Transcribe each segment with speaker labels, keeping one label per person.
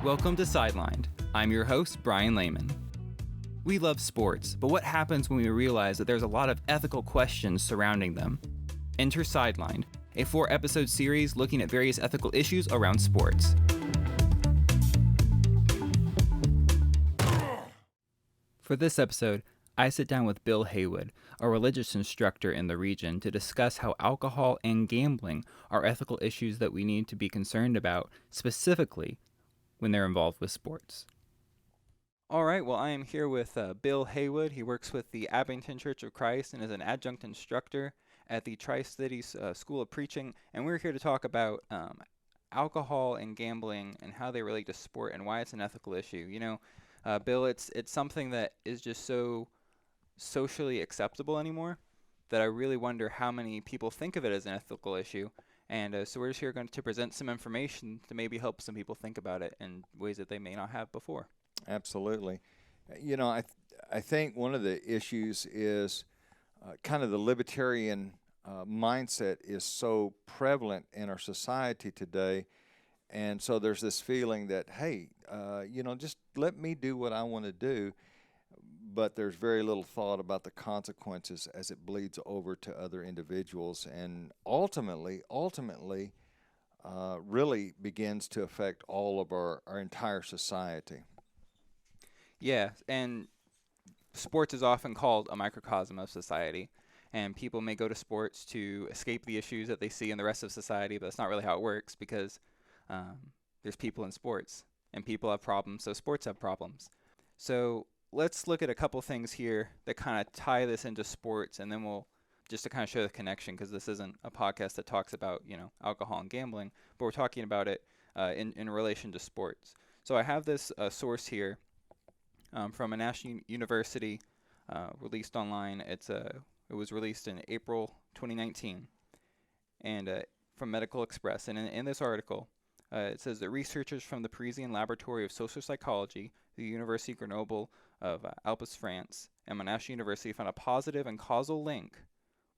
Speaker 1: Welcome to Sidelined. I'm your host, Brian Lehman. We love sports, but what happens when we realize that there's a lot of ethical questions surrounding them? Enter Sidelined, a 4-episode series looking at various ethical issues around sports. For this episode, I sit down with Bill Haywood, a religious instructor in the region, to discuss how alcohol and gambling are ethical issues that we need to be concerned about, specifically when they're involved with sports. All right, well, I am here with Bill Haywood. He works with the Abington Church of Christ and is an adjunct instructor at the Tri-Cities School of Preaching, and we're here to talk about alcohol and gambling and how they relate to sport and why it's an ethical issue. You know, Bill, it's something that is just so socially acceptable anymore that I really wonder how many people think of it as an ethical issue. And so we're just here going to present some information to maybe help some people think about it in ways that they may not have before.
Speaker 2: Absolutely. You know, I think one of the issues is kind of the libertarian mindset is so prevalent in our society today. And so there's this feeling that, hey, just let me do what I want to do. But there's very little thought about the consequences as it bleeds over to other individuals, and ultimately, really begins to affect all of our entire society.
Speaker 1: Yeah, and sports is often called a microcosm of society, and people may go to sports to escape the issues that they see in the rest of society, but that's not really how it works because there's people in sports, and people have problems, so sports have problems. So let's look at a couple things here that kind of tie this into sports, and then we'll just to kind of show the connection, because this isn't a podcast that talks about, alcohol and gambling, but we're talking about it in relation to sports. So I have this source here from a national university released online. It was released in April 2019, and from Medical Express. And in this article, it says that researchers from the Parisian Laboratory of Social Psychology, the University Grenoble of Alpes, France, and Monash University found a positive and causal link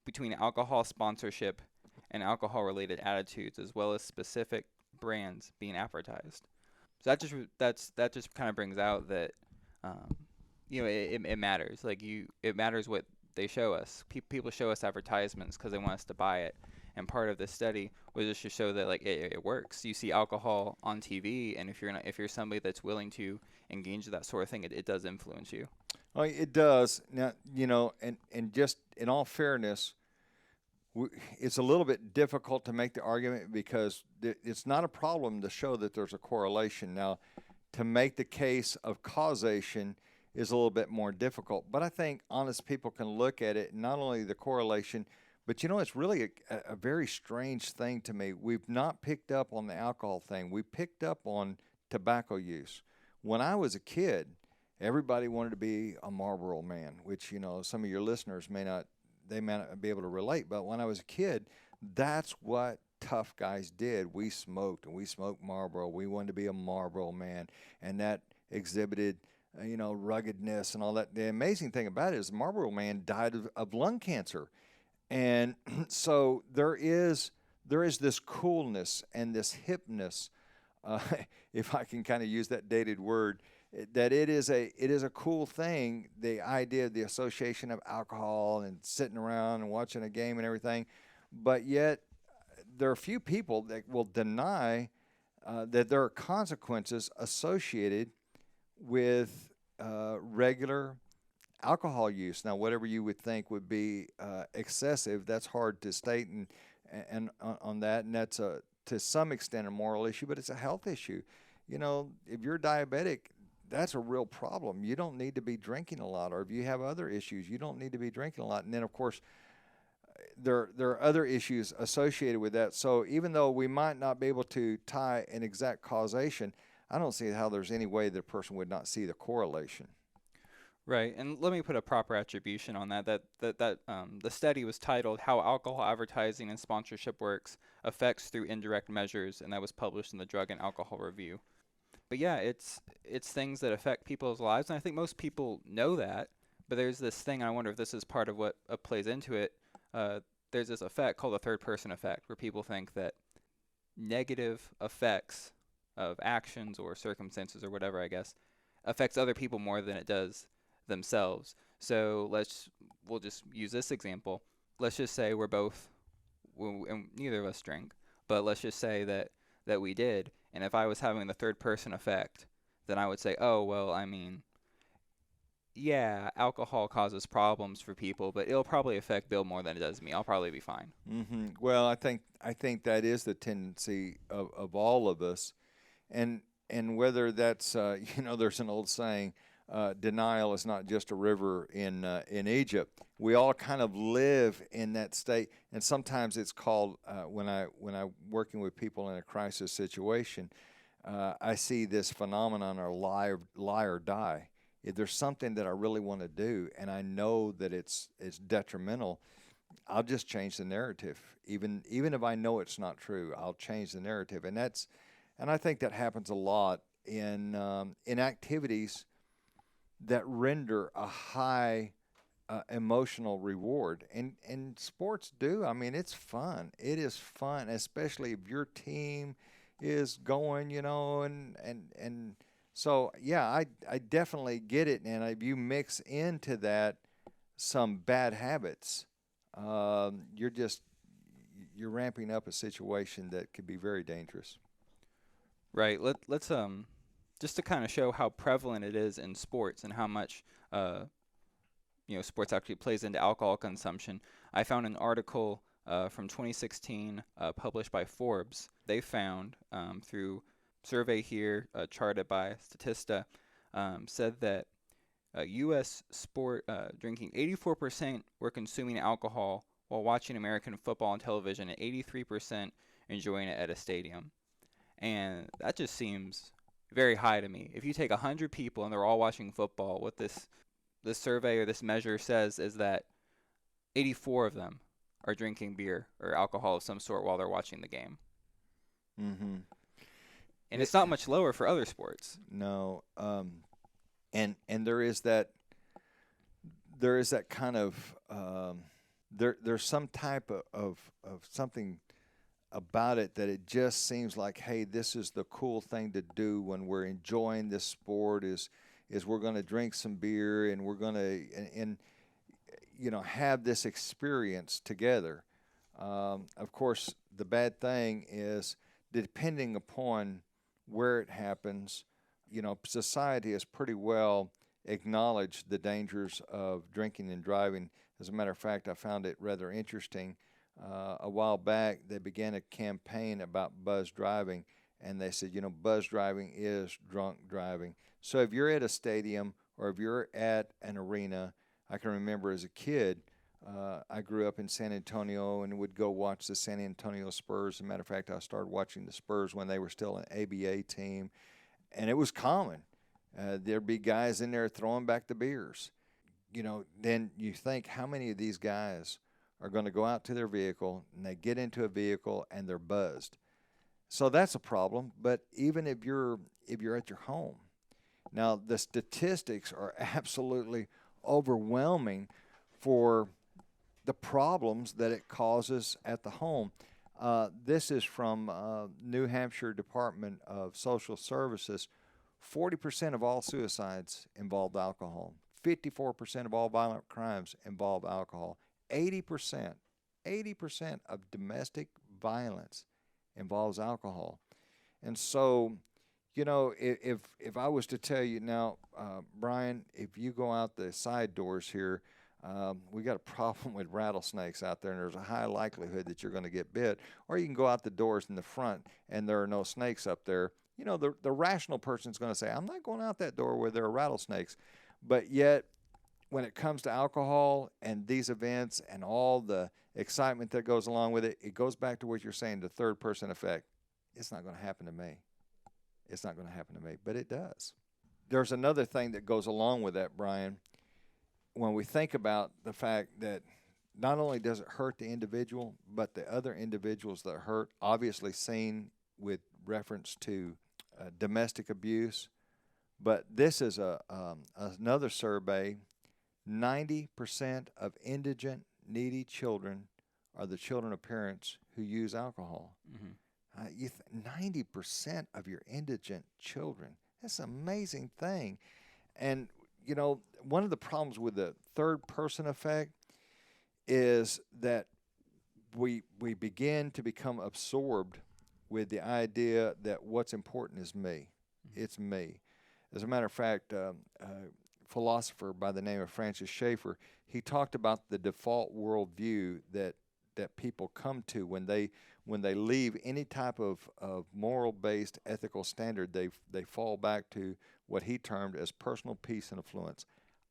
Speaker 1: between alcohol sponsorship and alcohol-related attitudes, as well as specific brands being advertised. So that just kind of brings out that it matters. It matters what they show us. People show us advertisements because they want us to buy it. And part of this study was just to show that it works. You see alcohol on TV, and if you're somebody that's willing to engage in that sort of thing, it does influence you.
Speaker 2: Oh, it does. Now, and just in all fairness, it's a little bit difficult to make the argument because it's not a problem to show that there's a correlation. Now, to make the case of causation is a little bit more difficult. But I think honest people can look at it, not only the correlation, but it's really a very strange thing to me. We've not picked up on the alcohol thing. We picked up on tobacco use. When I was a kid, everybody wanted to be a Marlboro man, which, some of your listeners may not be able to relate. But when I was a kid, that's what tough guys did. We smoked, and we smoked Marlboro. We wanted to be a Marlboro man, and that exhibited, ruggedness and all that. The amazing thing about it is the Marlboro man died of lung cancer. And so there is this coolness and this hipness, if I can kind of use that dated word, that it is a cool thing, the idea of the association of alcohol and sitting around and watching a game and everything. But yet there are a few people that will deny that there are consequences associated with regular alcohol use. Now, whatever you would think would be excessive, that's hard to state and on that, and that's to some extent a moral issue, but it's a health issue. If you're diabetic, that's a real problem. You don't need to be drinking a lot, or if you have other issues, you don't need to be drinking a lot. And then, of course, there are other issues associated with that. So even though we might not be able to tie an exact causation, I don't see how there's any way that a person would not see the correlation.
Speaker 1: Right, and let me put a proper attribution on that. The study was titled "How Alcohol Advertising and Sponsorship Works: Effects Through Indirect Measures," and that was published in the Drug and Alcohol Review. But yeah, it's things that affect people's lives, and I think most people know that. But there's this thing, I wonder if this is part of what plays into it. There's this effect called the third-person effect, where people think that negative effects of actions or circumstances or whatever, I guess, affects other people more than it does themselves. So we'll just use this example. Let's just say we're both, and neither of us drink, but let's just say that we did. And if I was having the third person effect, then I would say, oh, well, I mean, yeah, alcohol causes problems for people, but it'll probably affect Bill more than it does me. I'll probably be fine.
Speaker 2: Well, I think that is the tendency of all of us, and whether that's there's an old saying, denial is not just a river in Egypt. We all kind of live in that state, and sometimes it's called when I working with people in a crisis situation, I see this phenomenon or lie or die. If there's something that I really want to do, and I know that it's detrimental, I'll just change the narrative. Even if I know it's not true, I'll change the narrative, and I think that happens a lot in activities that render a high emotional reward, and sports do. I mean, it's fun. It is fun, especially if your team is going, and so yeah, I definitely get it, and if you mix into that some bad habits, you're ramping up a situation that could be very dangerous.
Speaker 1: Right. Let's just to kind of show how prevalent it is in sports and how much sports actually plays into alcohol consumption. I found an article from 2016 published by Forbes. They found through survey here charted by Statista said that U.S. sport drinking 84% were consuming alcohol while watching American football on television, and 83% enjoying it at a stadium. And that just seems very high to me. If you take 100 people and they're all watching football, what this survey or this measure says is that 84 of them are drinking beer or alcohol of some sort while they're watching the game.
Speaker 2: Mm-hmm.
Speaker 1: And it's not much lower for other sports.
Speaker 2: No, and there's that kind of there's some type of something about it that it just seems like, hey, this is the cool thing to do when we're enjoying this sport is we're going to drink some beer and we're going to and have this experience together. Of course, the bad thing is depending upon where it happens, society has pretty well acknowledged the dangers of drinking and driving. As a matter of fact, I found it rather interesting. A while back, they began a campaign about buzz driving, and they said, buzz driving is drunk driving. So if you're at a stadium or if you're at an arena, I can remember as a kid, I grew up in San Antonio and would go watch the San Antonio Spurs. As a matter of fact, I started watching the Spurs when they were still an ABA team, and it was common. There'd be guys in there throwing back the beers. Then you think how many of these guys are going to go out to their vehicle and they get into a vehicle and they're buzzed. So that's a problem. But even if you're at your home, now the statistics are absolutely overwhelming for the problems that it causes at the home. This is from New Hampshire Department of Social Services. 40% of all suicides involved alcohol. 54% of all violent crimes involve alcohol. 80% of domestic violence involves alcohol. And so, if I was to tell you now, Brian, if you go out the side doors here, we got a problem with rattlesnakes out there, and there's a high likelihood that you're going to get bit. Or you can go out the doors in the front, and there are no snakes up there. The rational person's going to say, I'm not going out that door where there are rattlesnakes. But yet, when it comes to alcohol and these events and all the excitement that goes along with it, it goes back to what you're saying, the third person effect. It's not going to happen to me. It's not going to happen to me, but it does. There's another thing that goes along with that, Brian. When we think about the fact that not only does it hurt the individual, but the other individuals that are hurt, obviously seen with reference to domestic abuse. But this is another survey. 90% of indigent, needy children are the children of parents who use alcohol.
Speaker 1: Mm-hmm.
Speaker 2: 90% of your indigent children. That's an amazing thing. And, you know, one of the problems with the third person effect is that we begin to become absorbed with the idea that what's important is me. It's me. As a matter of fact, a philosopher by the name of Francis Schaeffer, he talked about the default worldview that people come to when they leave any type of moral based ethical standard. They fall back to what he termed as personal peace and affluence.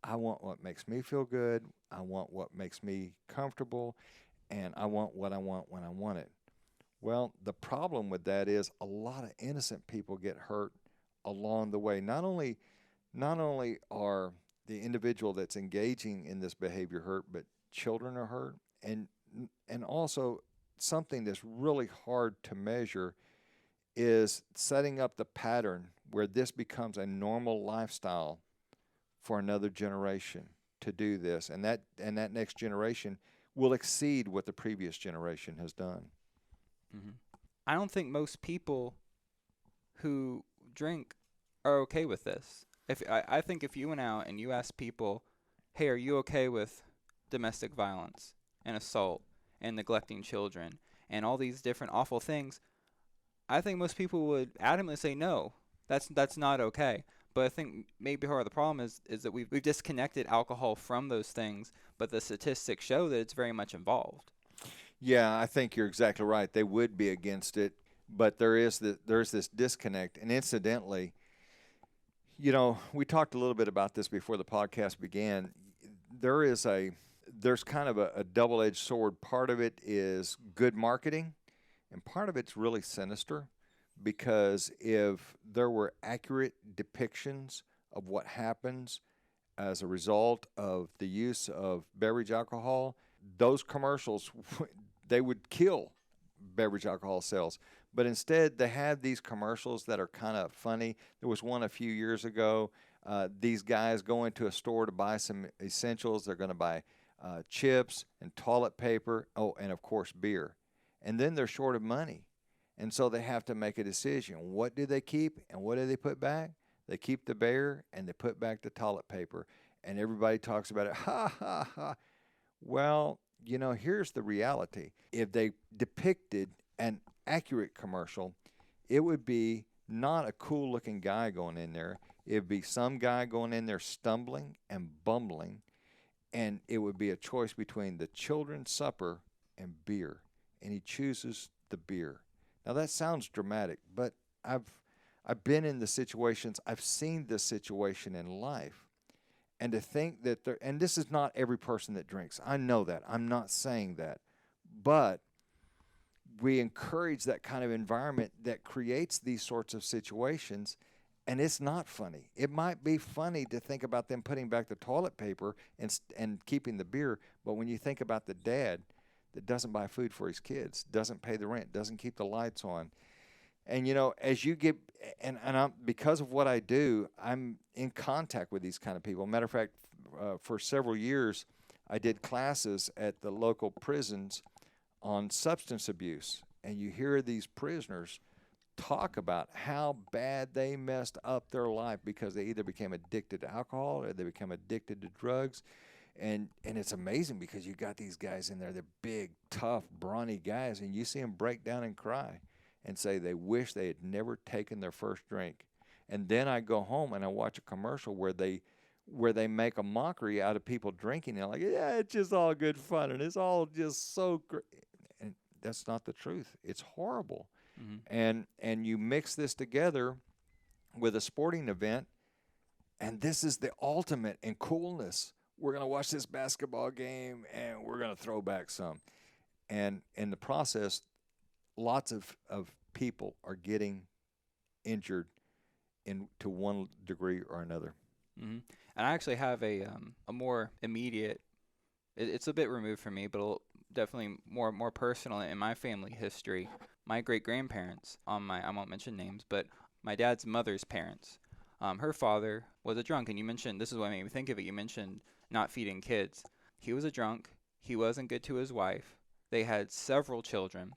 Speaker 2: I want what makes me feel good. I want what makes me comfortable, and I want what I want when I want it. Well, the problem with that is a lot of innocent people get hurt along the way. Not only are the individual that's engaging in this behavior hurt, but children are hurt, and also something that's really hard to measure is setting up the pattern where this becomes a normal lifestyle for another generation to do this, and that next generation will exceed what the previous generation has done.
Speaker 1: Hmm. I don't think most people who drink are okay with this. If I think if you went out and you asked people, "Hey, are you okay with domestic violence and assault and neglecting children and all these different awful things?" I think most people would adamantly say no. That's not okay. But I think maybe part of the problem is that we've disconnected alcohol from those things, but the statistics show that it's very much involved.
Speaker 2: Yeah, I think you're exactly right. They would be against it, but there's this disconnect. And incidentally, you know, we talked a little bit about this before the podcast began. There is there's kind of a double-edged sword. Part of it is good marketing, and part of it's really sinister because if there were accurate depictions of what happens as a result of the use of beverage alcohol, those commercials they would kill beverage alcohol sales. But instead, they have these commercials that are kind of funny. There was one a few years ago. These guys go into a store to buy some essentials. They're going to buy chips and toilet paper. Oh, and of course, beer. And then they're short of money. And so they have to make a decision. What do they keep and what do they put back? They keep the beer and they put back the toilet paper. And everybody talks about it. Ha, ha, ha. Well, you know, here's the reality. If they depicted an accurate commercial, it would be not a cool looking guy going in there. It would be some guy going in there stumbling and bumbling, and it would be a choice between the children's supper and beer, and he chooses the beer. Now that sounds dramatic, but I've been in the situations, I've seen this situation in life. And to think that there, and this is not every person that drinks. I know that. I'm not saying that. But we encourage that kind of environment that creates these sorts of situations, and it's not funny. It might be funny to think about them putting back the toilet paper and keeping the beer, but when you think about the dad that doesn't buy food for his kids, doesn't pay the rent, doesn't keep the lights on, and you know, as you get, and I'm, because of what I do, I'm in contact with these kind of people. Matter of fact, for several years, I did classes at the local prisons on substance abuse, and you hear these prisoners talk about how bad they messed up their life because they either became addicted to alcohol or they became addicted to drugs. And it's amazing because you got these guys in there, they're big, tough, brawny guys, and you see them break down and cry and say they wish they had never taken their first drink. And then I go home and I watch a commercial where they make a mockery out of people drinking. They're like, yeah, it's just all good fun and it's all just so great. And that's not the truth. It's horrible.
Speaker 1: Mm-hmm.
Speaker 2: And you mix this together with a sporting event, and this is the ultimate in coolness. We're going to watch this basketball game and we're going to throw back some. And in the process, lots of people are getting injured to one degree or another.
Speaker 1: Hmm. And I actually have a more immediate. It's a bit removed from me, but definitely more personal in my family history. My great grandparents, I won't mention names, but my dad's mother's parents. Her father was a drunk, and you mentioned, this is what made me think of it. You mentioned not feeding kids. He was a drunk. He wasn't good to his wife. They had several children,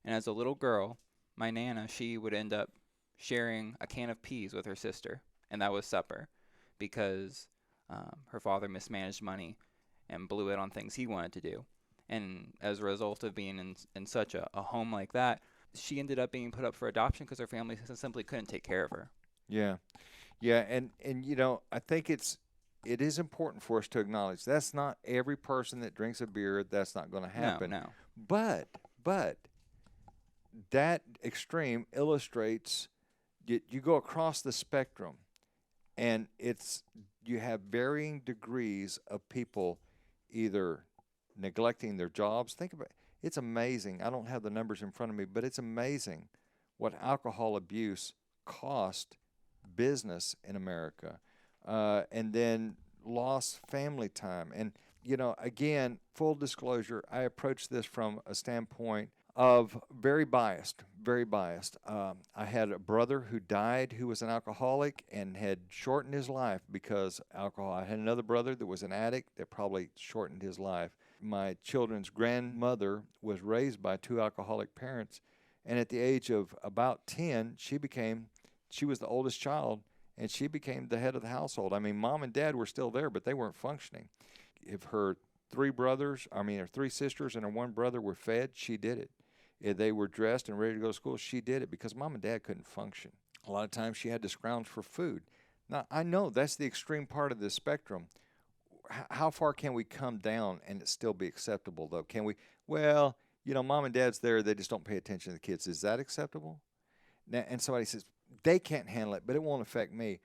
Speaker 1: and as a little girl, my Nana, she would end up sharing a can of peas with her sister, and that was supper because her father mismanaged money and blew it on things he wanted to do. And as a result of being in such a home like that, she ended up being put up for adoption because her family simply couldn't take care of her.
Speaker 2: Yeah. Yeah, and I think it is important for us to acknowledge that's not every person that drinks a beer that's not going to
Speaker 1: No,
Speaker 2: happen.
Speaker 1: no.
Speaker 2: But that extreme illustrates you go across the spectrum, and you have varying degrees of people either neglecting their jobs. Think about it's amazing. I don't have the numbers in front of me, but it's amazing what alcohol abuse cost business in America, and then lost family time. And again, full disclosure, I approach this from a standpoint of very biased, very biased. I had a brother who died who was an alcoholic and had shortened his life because alcohol. I had another brother that was an addict that probably shortened his life. My children's grandmother was raised by two alcoholic parents, and at the age of about 10, she was the oldest child, and she became the head of the household. I mean, mom and dad were still there, but they weren't functioning. If her three sisters and her one brother were fed, she did it. If they were dressed and ready to go to school, she did it because mom and dad couldn't function. A lot of times she had to scrounge for food. Now, I know that's the extreme part of the spectrum. How far can we come down and it still be acceptable, though? Can we, well, mom and dad's there, they just don't pay attention to the kids. Is that acceptable? Now, and somebody says, they can't handle it, but it won't affect me.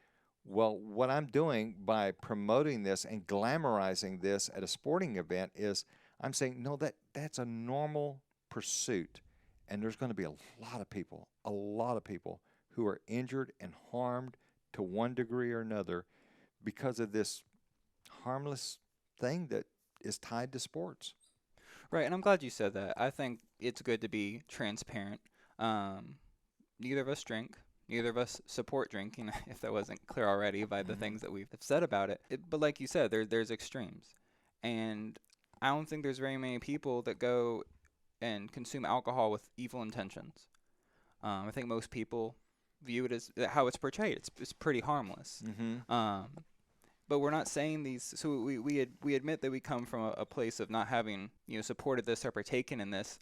Speaker 2: Well, what I'm doing by promoting this and glamorizing this at a sporting event is I'm saying, no, that's a normal pursuit. And there's going to be a lot of people who are injured and harmed to one degree or another because of this harmless thing that is tied to sports.
Speaker 1: Right, and I'm glad you said that. I think it's good to be transparent. Um, Neither of us drink. Neither of us support drinking, if that wasn't clear already by the
Speaker 2: Mm-hmm.
Speaker 1: things that we've said about it. But like you said, there's extremes. And I don't think there's very many people that go and consume alcohol with evil intentions. I think most people view it as how it's portrayed. It's pretty harmless.
Speaker 2: Mm-hmm.
Speaker 1: Um, but we're not saying these. So we admit that we come from a place of not having supported this or partaken in this.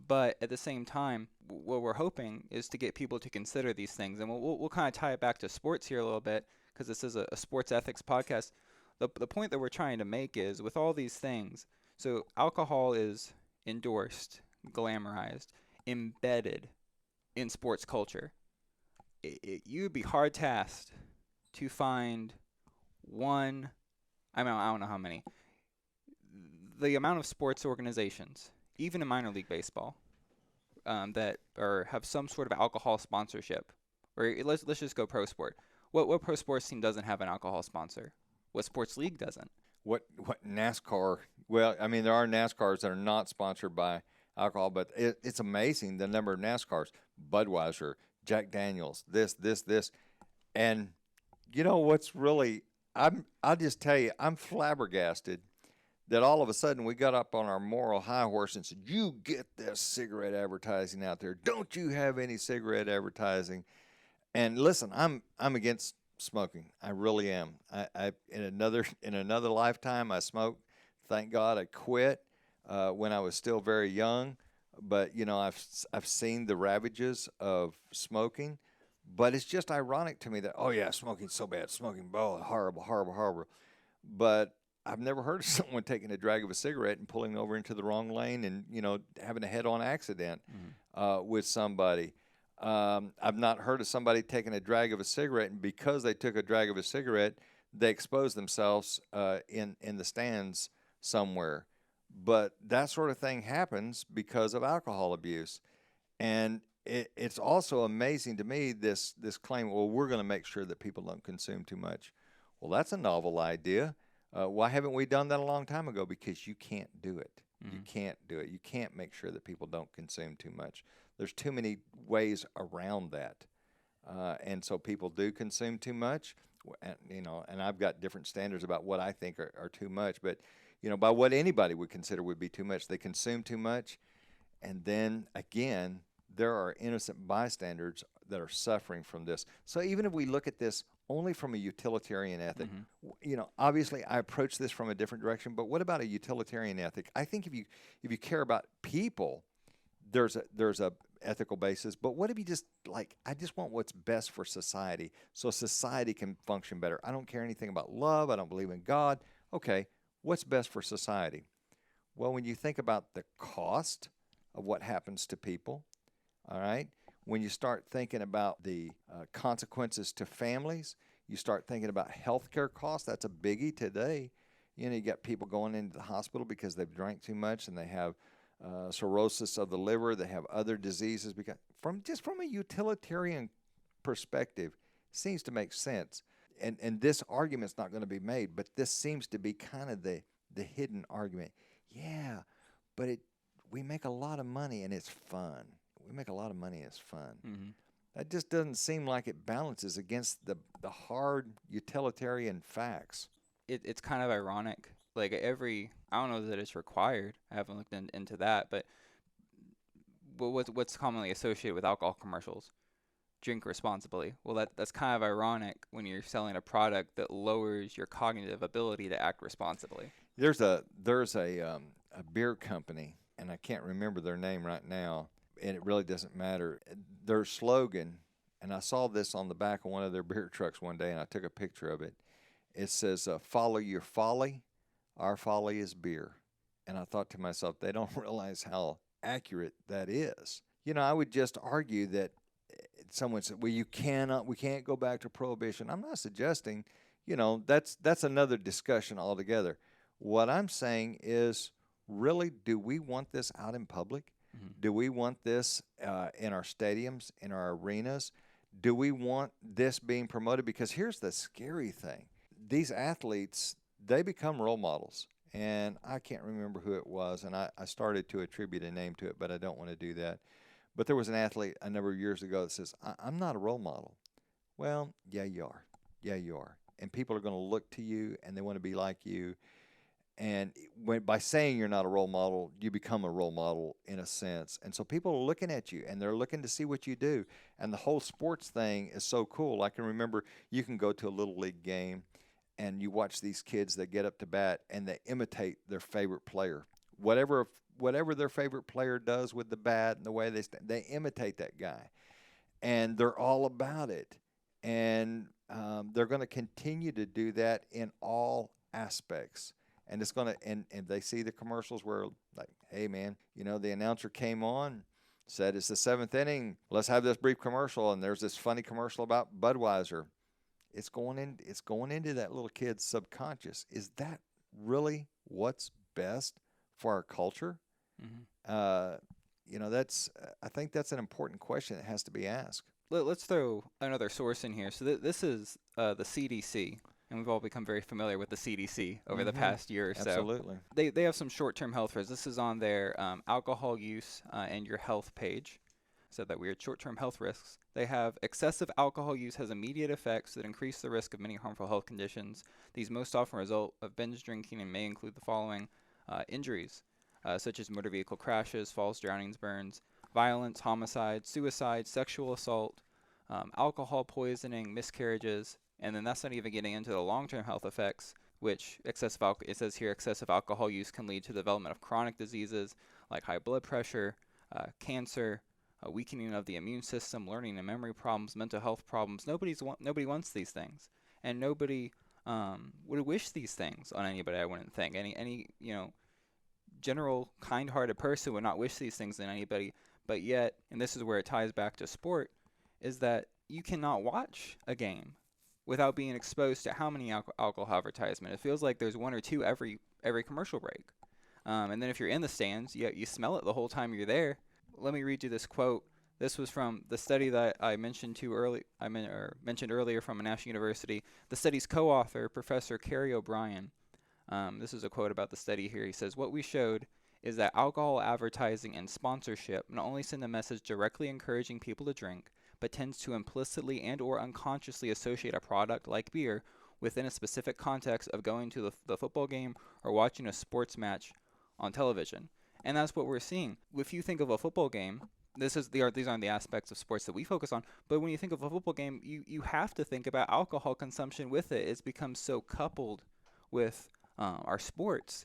Speaker 1: But at the same time, what we're hoping is to get people to consider these things, and we'll kind of tie it back to sports here a little bit because this is a sports ethics podcast. The point that we're trying to make is with all these things. So alcohol is endorsed, glamorized, embedded in sports culture. You'd be hard tasked to find one. I don't know how many. The amount of sports organizations, even in minor league baseball, that have some sort of alcohol sponsorship. Or let's just go pro sport. What pro sports team doesn't have an alcohol sponsor? What sports league doesn't?
Speaker 2: What NASCAR? Well, I mean, there are NASCARs that are not sponsored by alcohol, but it's amazing the number of NASCARs. Budweiser, Jack Daniels, this, and what's really I'll just tell you, I'm flabbergasted that all of a sudden we got up on our moral high horse and said, "You get this cigarette advertising out there. Don't you have any cigarette advertising?" And listen, I'm against smoking. I really am. I in another lifetime I smoked. Thank God I quit when I was still very young. But I've seen the ravages of smoking. But it's just ironic to me that oh yeah, smoking's so bad. Smoking, oh horrible, horrible, horrible. But I've never heard of someone taking a drag of a cigarette and pulling over into the wrong lane and having a head-on accident
Speaker 1: Mhm.
Speaker 2: with somebody. I've not heard of somebody taking a drag of a cigarette, and because they took a drag of a cigarette, they exposed themselves in the stands somewhere. But that sort of thing happens because of alcohol abuse, and it's also amazing to me this claim. Well, we're going to make sure that people don't consume too much. Well, that's a novel idea. Why haven't we done that a long time ago? Because you can't do it. You
Speaker 1: Mhm.
Speaker 2: can't do it. You can't make sure that people don't consume too much. There's too many ways around that, and so people do consume too much. And I've got different standards about what I think are too much. But by what anybody would consider would be too much, they consume too much, and then again, there are innocent bystanders that are suffering from this. So even if we look at this only from a utilitarian ethic,
Speaker 1: Hmm.
Speaker 2: obviously I approach this from a different direction, but what about a utilitarian ethic? I think if you care about people, there's a ethical basis. But what if you just like, I just want what's best for society so society can function better. I don't care anything about love. I don't believe in God. Okay, what's best for society? Well, when you think about the cost of what happens to people, all right, when you start thinking about the consequences to families, you start thinking about healthcare costs. That's a biggie today. You got people going into the hospital because they've drank too much and they have cirrhosis of the liver. They have other diseases. Because from a utilitarian perspective, seems to make sense. And this argument's not going to be made, but this seems to be kind of the hidden argument. Yeah, but we make a lot of money and it's fun. We make a lot of money and it's fun.
Speaker 1: Hmm.
Speaker 2: That just doesn't seem like it balances against the hard utilitarian facts.
Speaker 1: It's kind of ironic. Like I don't know that it's required. I haven't looked into that, but what's commonly associated with alcohol commercials? Drink responsibly. Well, that's kind of ironic when you're selling a product that lowers your cognitive ability to act responsibly.
Speaker 2: There's a beer company, and I can't remember their name right now, and it really doesn't matter. Their slogan, and I saw this on the back of one of their beer trucks one day, and I took a picture of it. It says, "Follow your folly. Our folly is beer." And I thought to myself, they don't realize how accurate that is. I would just argue that someone said, "Well, we can't go back to prohibition." I'm not suggesting, that's another discussion altogether. What I'm saying is, really, do we want this out in public?
Speaker 1: Hmm.
Speaker 2: Do we want this in our stadiums, in our arenas? Do we want this being promoted? Because here's the scary thing. These athletes, they become role models. And I can't remember who it was, and I started to attribute a name to it, but I don't want to do that. But there was an athlete a number of years ago that says, I'm not a role model. Well, yeah, you are. Yeah, you are. And people are going to look to you, and they want to be like you. And by saying you're not a role model, you become a role model in a sense. And so people are looking at you, and they're looking to see what you do. And the whole sports thing is so cool. I can remember you can go to a Little League game, and you watch these kids that get up to bat, and they imitate their favorite player. Whatever their favorite player does with the bat and the way they imitate that guy. And they're all about it. And they're going to continue to do that in all aspects. And it's going to, and they see the commercials where, like, hey, man, the announcer came on, said it's the seventh inning. Let's have this brief commercial. And there's this funny commercial about Budweiser. It's going into that little kid's subconscious. Is that really what's best for our culture?
Speaker 1: Hmm.
Speaker 2: I think that's an important question that has to be asked.
Speaker 1: Let's throw another source in here. So this is the CDC, and we've all become very familiar with the CDC over the past year or so.
Speaker 2: Absolutely.
Speaker 1: They have some short-term health risks. This is on their alcohol use and your health page. So that weird short-term health risks. They have excessive alcohol use has immediate effects that increase the risk of many harmful health conditions. These most often result of binge drinking and may include the following injuries, such as motor vehicle crashes, falls, drownings, burns, violence, homicide, suicide, sexual assault, alcohol poisoning, miscarriages, and then that's not even getting into the long-term health effects, which it says here excessive alcohol use can lead to the development of chronic diseases like high blood pressure, cancer, a weakening of the immune system, learning and memory problems, mental health problems. Nobody wants these things, and nobody would wish these things on anybody. I wouldn't think any general kind-hearted person would not wish these things on anybody. But yet, and this is where it ties back to sport, is that you cannot watch a game without being exposed to how many alcohol advertisement. It feels like there's one or two every commercial break. And then if you're in the stands, you smell it the whole time you're there. Let me read you this quote. This was from the study that I mentioned mentioned earlier from a national university. The study's co-author, Professor Kerry O'Brien. This is a quote about the study here. He says, "What we showed is that alcohol advertising and sponsorship not only send a message directly encouraging people to drink, but tends to implicitly and or unconsciously associate a product like beer within a specific context of going to the football game or watching a sports match on television." And that's what we're seeing. If you think of a football game, These aren't the aspects of sports that we focus on. But when you think of a football game, you have to think about alcohol consumption with it. It's become so coupled with our sports.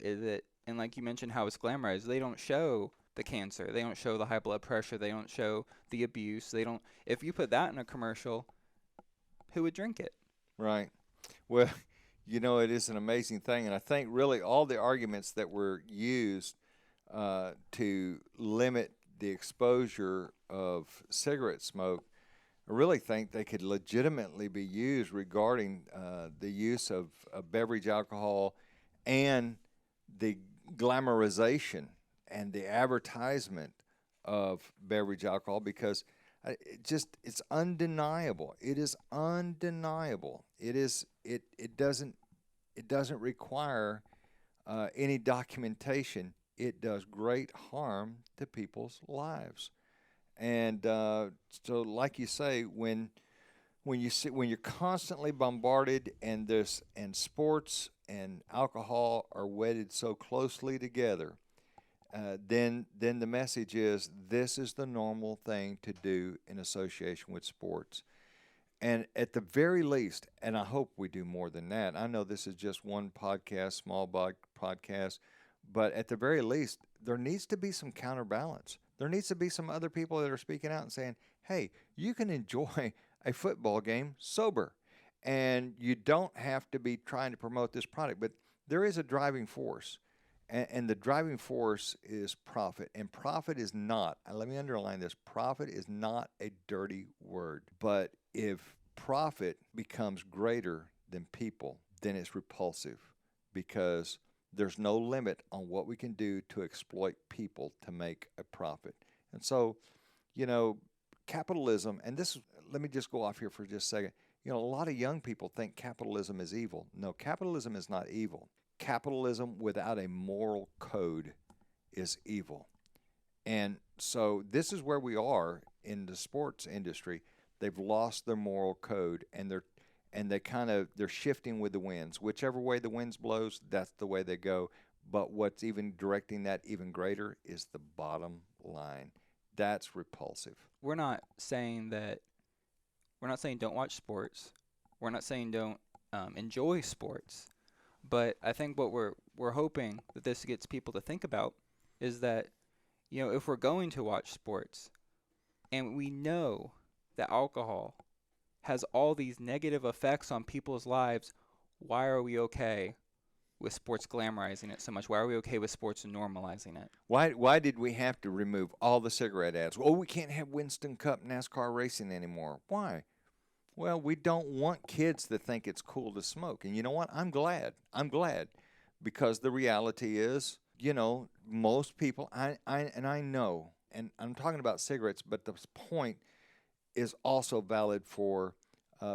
Speaker 1: Is it and like you mentioned, how it's glamorized. They don't show the cancer. They don't show the high blood pressure. They don't show the abuse. They don't. If you put that in a commercial, who would drink it?
Speaker 2: Right. Well, it is an amazing thing, and I think really all the arguments that were used to limit the exposure of cigarette smoke, I really think they could legitimately be used regarding the use of beverage alcohol and the glamorization and the advertisement of beverage alcohol, because it's undeniable. It is undeniable. It doesn't require any documentation. It does great harm to people's lives. And so, like you say, when you're constantly bombarded, and sports and alcohol are wedded so closely together, then the message is this is the normal thing to do in association with sports. And at the very least, and I hope we do more than that. I know this is just one podcast, podcast, but at the very least, there needs to be some counterbalance. There needs to be some other people that are speaking out and saying, hey, you can enjoy a football game sober, and you don't have to be trying to promote this product. But there is a driving force, and the driving force is profit. And profit is not, let me underline this, profit is not a dirty word. But if profit becomes greater than people, then it's repulsive, because there's no limit on what we can do to exploit people to make a profit. And so, capitalism, and let me just go off here for just a second. A lot of young people think capitalism is evil. No, capitalism is not evil. Capitalism without a moral code is evil. And so this is where we are in the sports industry. They've lost their moral code, and they're shifting with the winds. Whichever way the winds blows, that's the way they go. But what's even directing that even greater is the bottom line. That's repulsive.
Speaker 1: We're not saying don't watch sports. We're not saying don't enjoy sports. But I think what we're hoping that this gets people to think about is that, if we're going to watch sports, and we know that alcohol has all these negative effects on people's lives, why are we okay with sports glamorizing it so much? Why are we okay with sports normalizing it?
Speaker 2: Why did we have to remove all the cigarette ads? Oh, we can't have Winston Cup NASCAR racing anymore. Why? Well, we don't want kids to think it's cool to smoke. And you know what? I'm glad. Because the reality is, most people, I know, and I'm talking about cigarettes, but the point is also valid for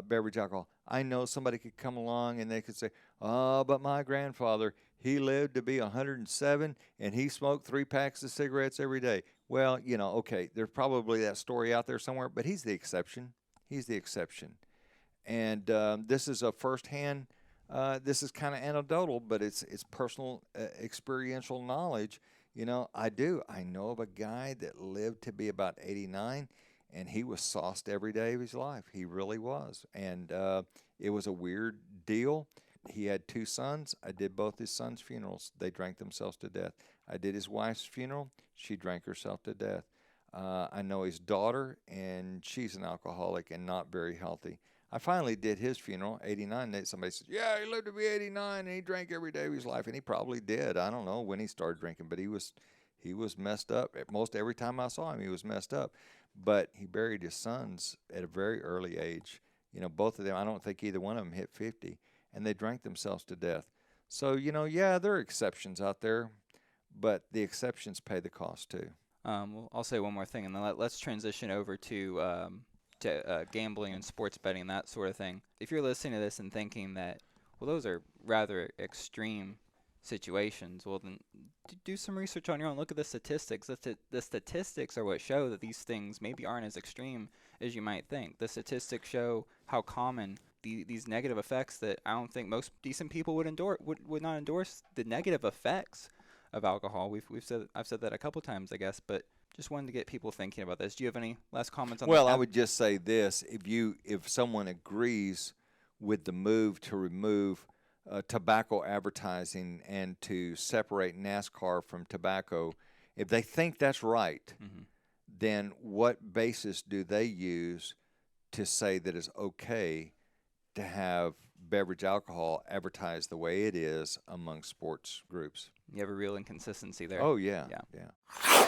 Speaker 2: beverage alcohol. I know somebody could come along and they could say, oh, but my grandfather, he lived to be 107 and he smoked 3 packs of cigarettes every day. Well, okay, there's probably that story out there somewhere, but he's the exception. And this is a firsthand, this is kind of anecdotal, but it's personal experiential knowledge. I know of a guy that lived to be about 89, and he was sauced every day of his life. He really was. And it was a weird deal. He had 2 sons. I did both his sons' funerals. They drank themselves to death. I did his wife's funeral. She drank herself to death. I know his daughter, and she's an alcoholic and not very healthy. I finally did his funeral, 89. Somebody says, yeah, he lived to be 89, and he drank every day of his life. And he probably did. I don't know when he started drinking, but he was messed up. Most every time I saw him, he was messed up. But he buried his sons at a very early age. Both of them, I don't think either one of them hit 50, and they drank themselves to death. So, yeah, there are exceptions out there, but the exceptions pay the cost too.
Speaker 1: Well, I'll say one more thing, and then let's transition over to gambling and sports betting, that sort of thing. If you're listening to this and thinking that, well, those are rather extreme situations, well, then do some research on your own. Look at the statistics. The statistics are what show that these things maybe aren't as extreme as you might think. The statistics show how common these negative effects that I don't think most decent people would not endorse the negative effects of alcohol. I've said that a couple times, I guess, but just wanted to get people thinking about this. Do you have any last comments on
Speaker 2: Well,
Speaker 1: that?
Speaker 2: I would just say this: if someone agrees with the move to remove tobacco advertising and to separate NASCAR from tobacco, if they think that's right,
Speaker 1: Hmm.
Speaker 2: then what basis do they use to say that it's okay to have beverage alcohol advertised the way it is among sports groups?
Speaker 1: You have a real inconsistency there.
Speaker 2: Oh yeah,
Speaker 1: Yeah.
Speaker 2: yeah.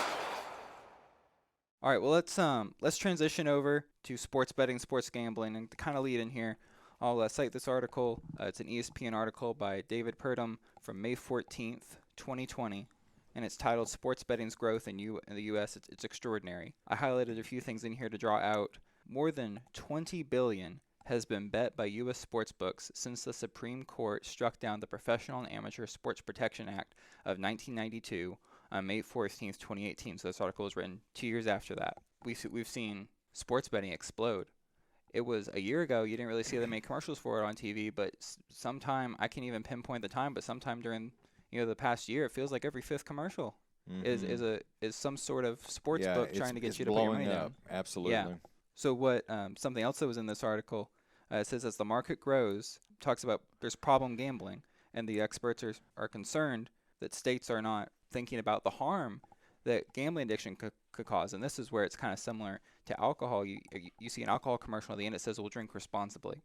Speaker 1: All right, well let's transition over to sports betting, sports gambling, and to kind of lead in here, I'll cite this article. It's an ESPN article by David Purdom from May 14th, 2020, and it's titled "Sports Betting's Growth in the U.S. It's Extraordinary." I highlighted a few things in here to draw out. More than 20 billion has been bet by U.S. sports books since the Supreme Court struck down the Professional and Amateur Sports Protection Act of 1992 on May 14th, 2018. So this article was written 2 years after that. We've seen sports betting explode. It was a year ago, you didn't really see them make commercials for it on TV, but sometime, I can't even pinpoint the time, but sometime during the past year, it feels like every fifth commercial is some sort of sports
Speaker 2: Yeah,
Speaker 1: book trying to get
Speaker 2: it's
Speaker 1: you to put your money
Speaker 2: blowing
Speaker 1: down.
Speaker 2: up. Absolutely.
Speaker 1: Yeah. So what something else that was in this article, it says as the market grows, talks about there's problem gambling, and the experts are concerned that states are not thinking about the harm that gambling addiction could cause. And this is where it's kind of similar to alcohol. You see an alcohol commercial at the end, it says, "We'll drink responsibly."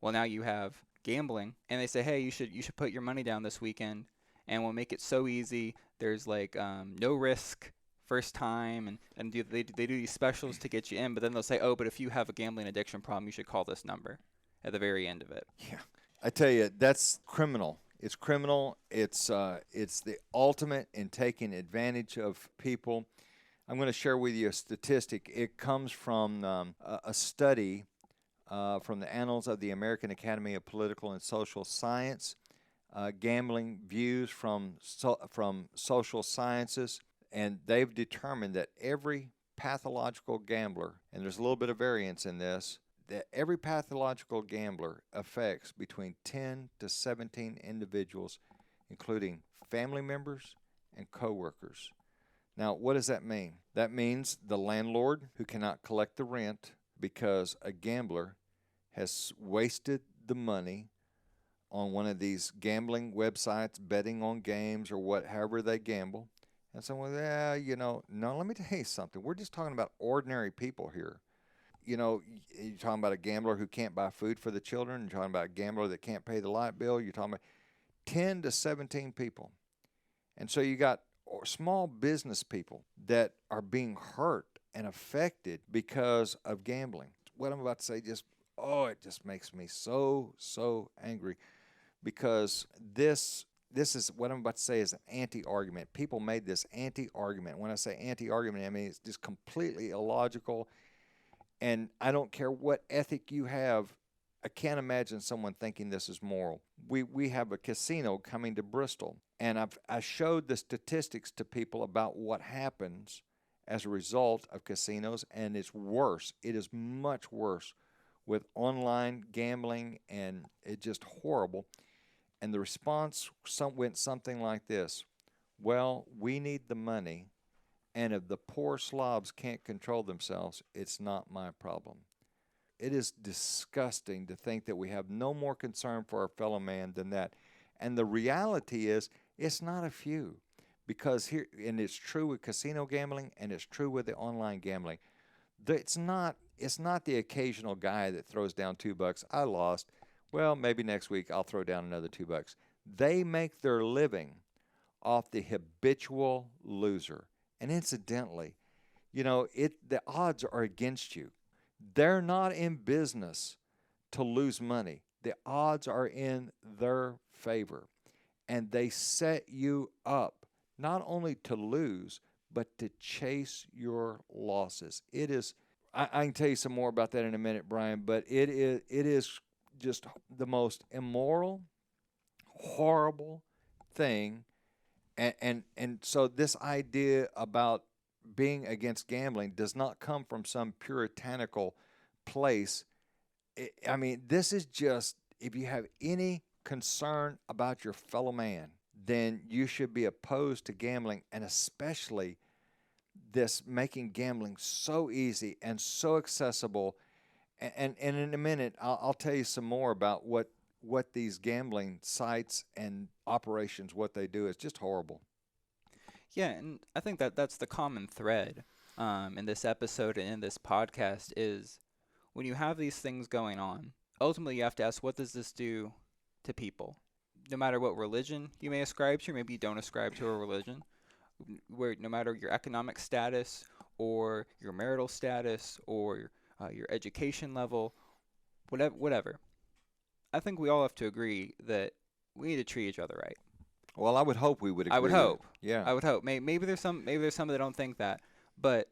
Speaker 1: Well, now you have gambling, and they say, "Hey, you should put your money down this weekend, and we'll make it so easy. There's like no risk first time, and they do these specials to get you in. But then they'll say, oh, but if you have a gambling addiction problem, you should call this number at the very end of it."
Speaker 2: Yeah, I tell you, that's criminal. It's criminal. It's the ultimate in taking advantage of people. I'm going to share with you a statistic. It comes from a study from the Annals of the American Academy of Political and Social Science, gambling views from social sciences, and they've determined that every pathological gambler, and there's a little bit of variance in this, that every pathological gambler affects between 10 to 17 individuals, including family members and coworkers. Now, what does that mean? That means the landlord who cannot collect the rent because a gambler has wasted the money on one of these gambling websites, betting on games or however they gamble. And someone, no, let me tell you something. We're just talking about ordinary people here. You're talking about a gambler who can't buy food for the children. You're talking about a gambler that can't pay the light bill. You're talking about 10 to 17 people. And so you got small business people that are being hurt and affected because of gambling. What I'm about to say it just makes me so, so angry, because this is what I'm about to say is an anti-argument. People made this anti-argument. When I say anti-argument, I mean it's just completely illogical. And I don't care what ethic you have, I can't imagine someone thinking this is moral. We have a casino coming to Bristol, and I showed the statistics to people about what happens as a result of casinos, and it's worse. It is much worse with online gambling, and it's just horrible. And the response went something like this: well, we need the money, and if the poor slobs can't control themselves, it's not my problem. It is disgusting to think that we have no more concern for our fellow man than that. And the reality is, it's not a few. Because here, and it's true with casino gambling, and it's true with the online gambling. It's not the occasional guy that throws down $2. I lost. Well, maybe next week I'll throw down another $2. They make their living off the habitual loser. And incidentally, the odds are against you. They're not in business to lose money. The odds are in their favor. And they set you up not only to lose, but to chase your losses. It is, I can tell you some more about that in a minute, Brian, but it is just the most immoral, horrible thing. And so this idea about being against gambling does not come from some puritanical place. I mean, this is just, if you have any concern about your fellow man, then you should be opposed to gambling, and especially this making gambling so easy and so accessible. And in a minute, I'll tell you some more about what these gambling sites and operations, what they do. Is just horrible.
Speaker 1: Yeah, and I think that that's the common thread in this episode and in this podcast is when you have these things going on, ultimately you have to ask, what does this do to people? No matter what religion you may ascribe to, maybe you don't ascribe to a religion, where no matter your economic status or your marital status or your education level, whatever. I think we all have to agree that we need to treat each other right.
Speaker 2: Well, I would hope we would
Speaker 1: I would
Speaker 2: agree with it.
Speaker 1: hope.
Speaker 2: Yeah,
Speaker 1: I would hope. Maybe there's some that don't think that, but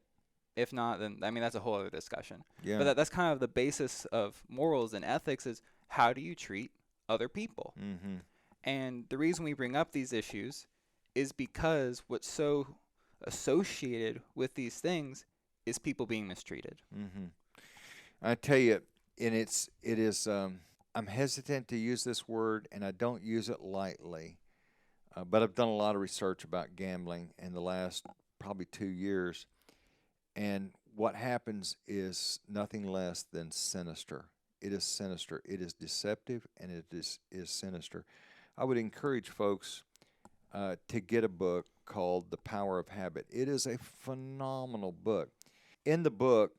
Speaker 1: if not, then I mean that's a whole other discussion. But
Speaker 2: yeah.
Speaker 1: that's kind of the basis of morals and ethics is how do you treat other people?
Speaker 2: Mm-hmm.
Speaker 1: And the reason we bring up these issues is because what's so associated with these things is people being mistreated.
Speaker 2: Mm-hmm. I tell you, and it is. I'm hesitant to use this word, and I don't use it lightly. But I've done a lot of research about gambling in the last probably 2 years, and what happens is nothing less than sinister. It is sinister. It is deceptive, and it is sinister. I would encourage folks to get a book called The Power of Habit. It is a phenomenal book. In the book,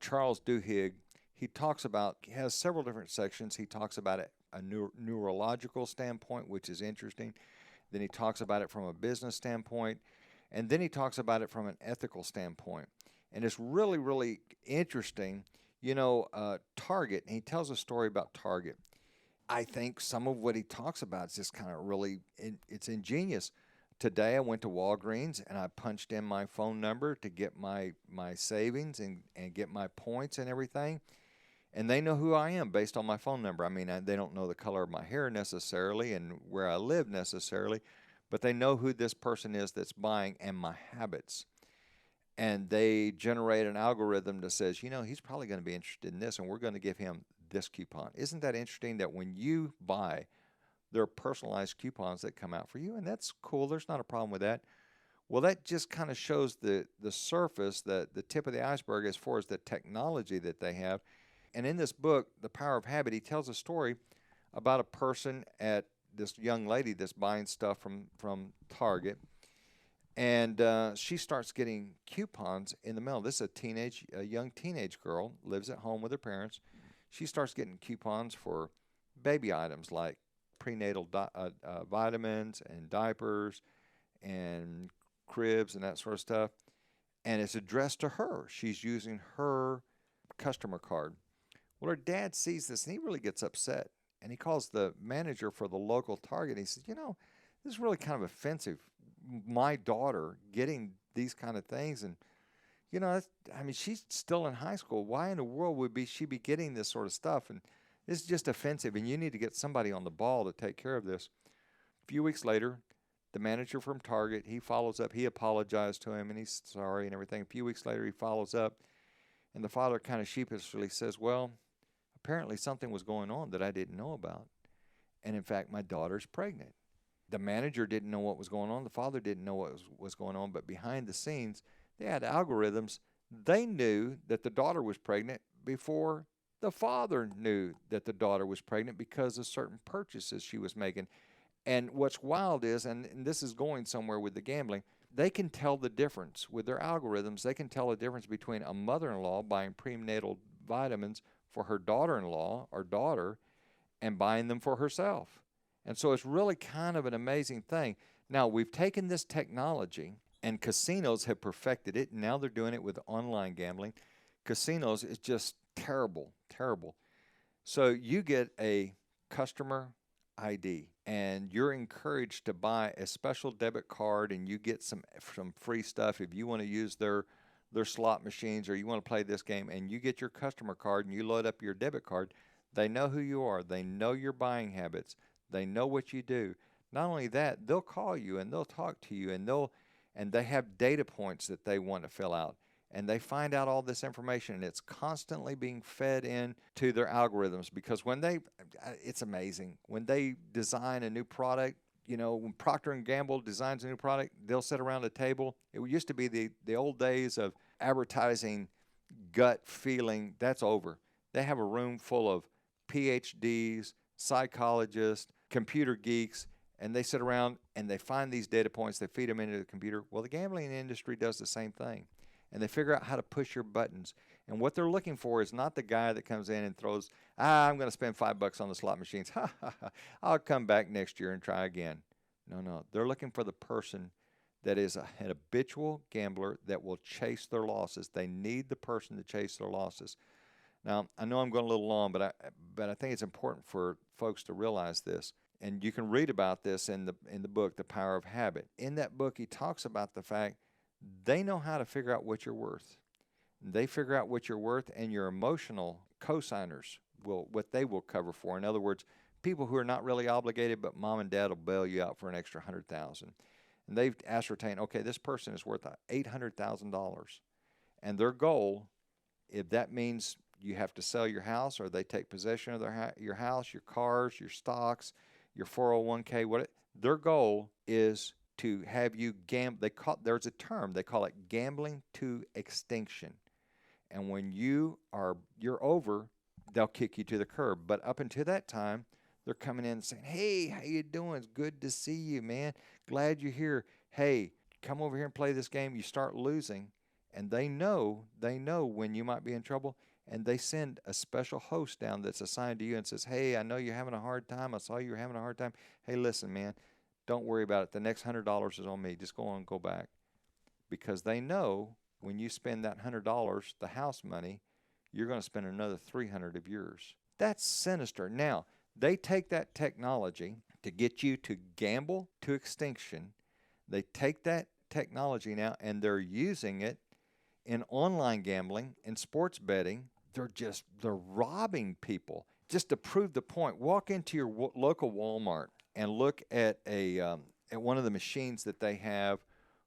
Speaker 2: Charles Duhigg, he has several different sections. He talks about it a neurological standpoint, which is interesting. Then he talks about it from a business standpoint, and then he talks about it from an ethical standpoint. And it's really, really interesting. Target, and he tells a story about Target. I think some of what he talks about is just kind of really, it's ingenious. Today I went to Walgreens and I punched in my phone number to get my savings and get my points and everything. And they know who I am based on my phone number. I mean, they don't know the color of my hair necessarily and where I live necessarily, but they know who this person is that's buying and my habits. And they generate an algorithm that says, he's probably going to be interested in this, and we're going to give him this coupon. Isn't that interesting that when you buy, there are personalized coupons that come out for you, and that's cool. There's not a problem with that. Well, that just kind of shows the surface, the tip of the iceberg as far as the technology that they have. And in this book, The Power of Habit, he tells a story about a person at this young lady that's buying stuff from Target, and she starts getting coupons in the mail. This is a young teenage girl, lives at home with her parents. She starts getting coupons for baby items like prenatal vitamins and diapers and cribs and that sort of stuff. And it's addressed to her. She's using her customer card. Well, her dad sees this and he really gets upset. And he calls the manager for the local Target. And he says, this is really kind of offensive. My daughter getting these kind of things. And, she's still in high school. Why in the world would she be getting this sort of stuff? And it's just offensive. And you need to get somebody on the ball to take care of this. A few weeks later, the manager from Target, he follows up. He apologized to him and he's sorry and everything. A few weeks later, he follows up. And the father kind of sheepishly says, well, apparently something was going on that I didn't know about. And in fact, my daughter's pregnant. The manager didn't know what was going on. The father didn't know what was going on. But behind the scenes, they had algorithms. They knew that the daughter was pregnant before the father knew that the daughter was pregnant because of certain purchases she was making. And what's wild is, and this is going somewhere with the gambling, they can tell the difference with their algorithms. They can tell the difference between a mother-in-law buying prenatal vitamins for her daughter-in-law or daughter and buying them for herself. And so it's really kind of an amazing thing. Now, we've taken this technology, and casinos have perfected it, and now they're doing it with online gambling. Casinos is just terrible, terrible. So you get a customer ID, and you're encouraged to buy a special debit card, and you get some free stuff if you want to use their slot machines or you want to play this game, and you get your customer card and you load up your debit card. They know who you are. They know your buying habits. They know what you do. Not only that, they'll call you and they'll talk to you and they have data points that they want to fill out. And they find out all this information, and it's constantly being fed in to their algorithms because it's amazing. When they design a new product, when Procter and Gamble designs a new product, they'll sit around a table. It used to be the old days of advertising gut feeling. That's over. They have a room full of PhDs, psychologists, computer geeks, and they sit around and they find these data points. They feed them into the computer. Well, the gambling industry does the same thing, and they figure out how to push your buttons. And what they're looking for is not the guy that comes in and throws, I'm going to spend $5 on the slot machines. Ha ha ha. I'll come back next year and try again. No, no. They're looking for the person that is an habitual gambler that will chase their losses. They need the person to chase their losses. Now, I know I'm going a little long, but I think it's important for folks to realize this. And you can read about this in the book, The Power of Habit. In that book, he talks about the fact they know how to figure out what you're worth. They figure out what you're worth, and your emotional cosigners what they will cover for. In other words, people who are not really obligated, but mom and dad will bail you out for an extra $100,000. And they've ascertained, okay, this person is worth $800,000, and their goal, if that means you have to sell your house or they take possession of your house, your cars, your stocks, your 401k, their goal is to have you gamble. There's a term they call it gambling to extinction. And when you're over, they'll kick you to the curb. But up until that time, they're coming in and saying, hey, how you doing? It's good to see you, man. Glad you're here. Hey, come over here and play this game. You start losing, and they know when you might be in trouble, and they send a special host down that's assigned to you and says, hey, I know you're having a hard time. I saw you were having a hard time. Hey, listen, man, don't worry about it. The next $100 is on me. Just go on and go back. Because they know when you spend that $100, the house money, you're going to spend another $300 of yours. That's sinister. Now, they take that technology to get you to gamble to extinction. They take that technology now and they're using it in online gambling, in sports betting. They're robbing people. Just to prove the point, walk into your local Walmart and look at at one of the machines that they have